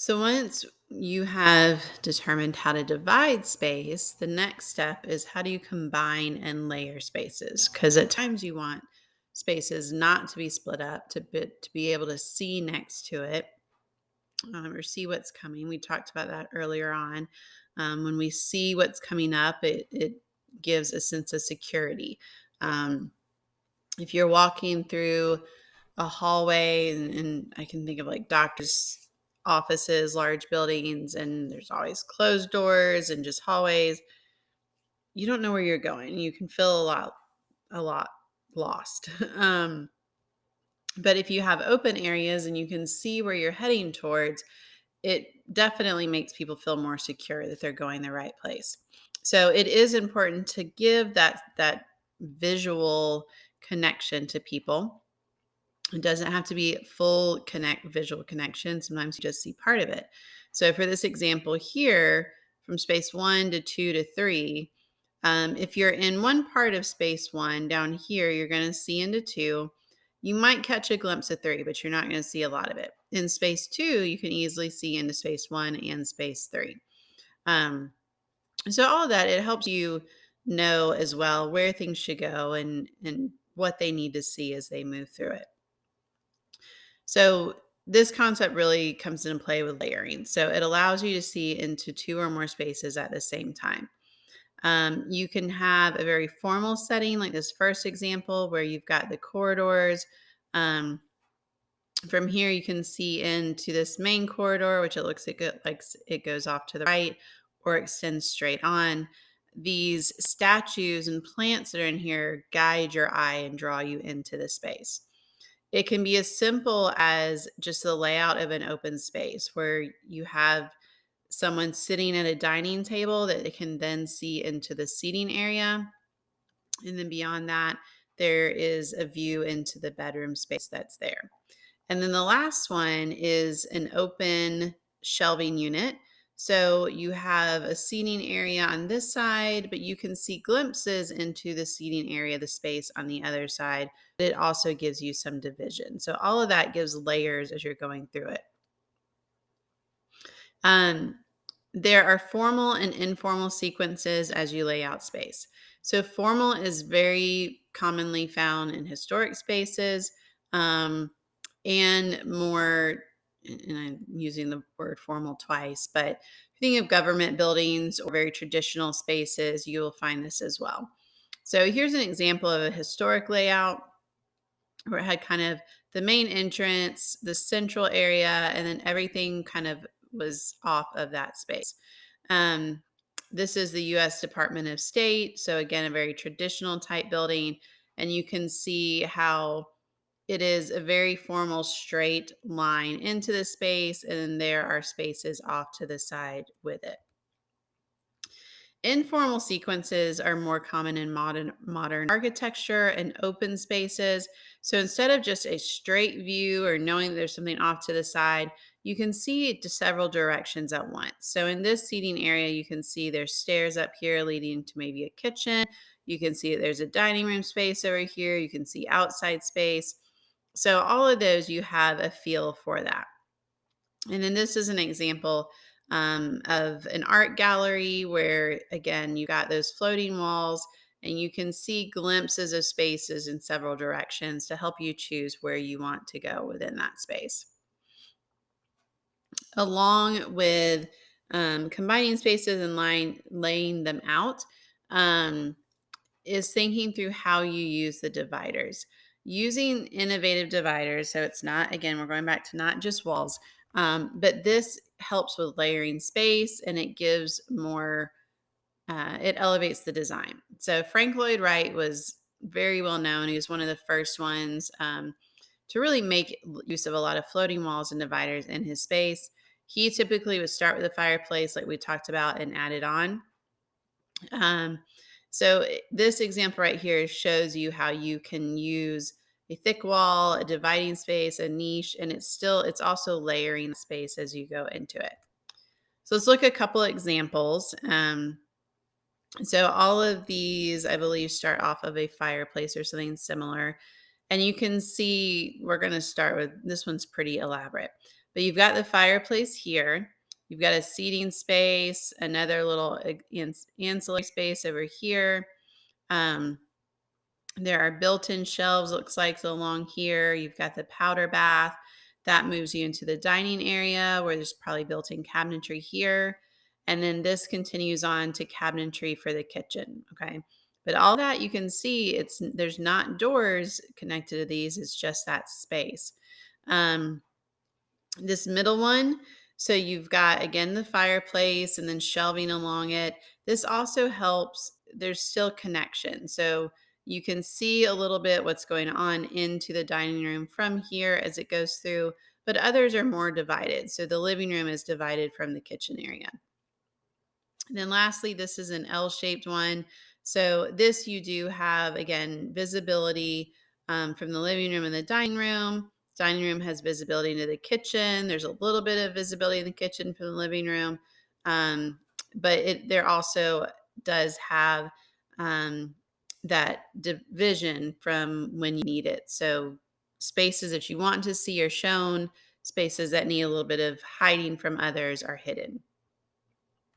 So once you have determined how to divide space, the next step is how do you combine and layer spaces? Because at times you want spaces not to be split up to be able to see next to it or see what's coming. We talked about that earlier on. When we see what's coming up, it gives a sense of security. Um, if you're walking through a hallway and I can think of like doctors' offices, large buildings, and there's always closed doors and just hallways. You don't know where you're going. You can feel a lot lost. But if you have open areas and you can see where you're heading towards, it definitely makes people feel more secure that they're going the right place. So it is important to give that visual connection to people. It doesn't have to be full visual connection. Sometimes you just see part of it. So for this example here, from space 1 to 2 to 3, if you're in one part of space 1 down here, you're going to see into 2. You might catch a glimpse of 3, but you're not going to see a lot of it. In space 2, you can easily see into space 1 and space 3. Um, so all of that, it helps you know as well where things should go and what they need to see as they move through it. So this concept really comes into play with layering. So it allows you to see into two or more spaces at the same time. You can have a very formal setting like this first example where you've got the corridors. Um, from here, you can see into this main corridor, which it goes off to the right or extends straight on. These statues and plants that are in here guide your eye and draw you into the space. It can be as simple as just the layout of an open space where you have someone sitting at a dining table that they can then see into the seating area. And then beyond that, there is a view into the bedroom space that's there. And then the last one is an open shelving unit. So you have a seating area on this side, but you can see glimpses into the seating area, the space on the other side. It also gives you some division. So all of that gives layers as you're going through it. Um, there are formal and informal sequences as you lay out space. So formal is very commonly found in historic spaces. And more, and I'm using the word formal twice, but if you think of government buildings or very traditional spaces, you will find this as well. So here's an example of a historic layout where it had kind of the main entrance, the central area, and then everything kind of was off of that space. Um, this is the US Department of State. So, again, a very traditional type building. And you can see how it is a very formal straight line into the space, and then there are spaces off to the side with it. Informal sequences are more common in modern architecture and open spaces. So instead of just a straight view or knowing that there's something off to the side, you can see to several directions at once. So in this seating area, you can see there's stairs up here leading to maybe a kitchen. You can see that there's a dining room space over here. You can see outside space. So all of those, you have a feel for that. And then this is an example of an art gallery where, again, you got those floating walls and you can see glimpses of spaces in several directions to help you choose where you want to go within that space. Along with combining spaces and laying them out, um, is thinking through how you use the dividers. Using innovative dividers, so it's not, again, we're going back to not just walls, but this helps with layering space and it gives more, it elevates the design. So Frank Lloyd Wright was very well known. He was one of the first ones to really make use of a lot of floating walls and dividers in his space. He typically would start with a fireplace, like we talked about, and add it on. Um, this example right here shows you how you can use a thick wall, a dividing space, a niche, and it's also layering space as you go into it. So let's look at a couple of examples. So all of these, I believe, start off of a fireplace or something similar. And you can see we're going to start with this one's pretty elaborate. But you've got the fireplace here. You've got a seating space, another little ancillary space over here. Um, there are built-in shelves, looks like along here. You've got the powder bath that moves you into the dining area where there's probably built-in cabinetry here. And then this continues on to cabinetry for the kitchen. Okay. But all that you can see, there's not doors connected to these, it's just that space. Um, this middle one, so you've got again the fireplace and then shelving along it. This also helps, there's still connection. So you can see a little bit what's going on into the dining room from here as it goes through, but others are more divided. So the living room is divided from the kitchen area. And then lastly, this is an L-shaped one. So this you do have, again, visibility from the living room and the dining room. Dining room has visibility into the kitchen. There's a little bit of visibility in the kitchen from the living room. But there also does have um, that division from when you need it. So spaces that you want to see are shown. Spaces that need a little bit of hiding from others are hidden.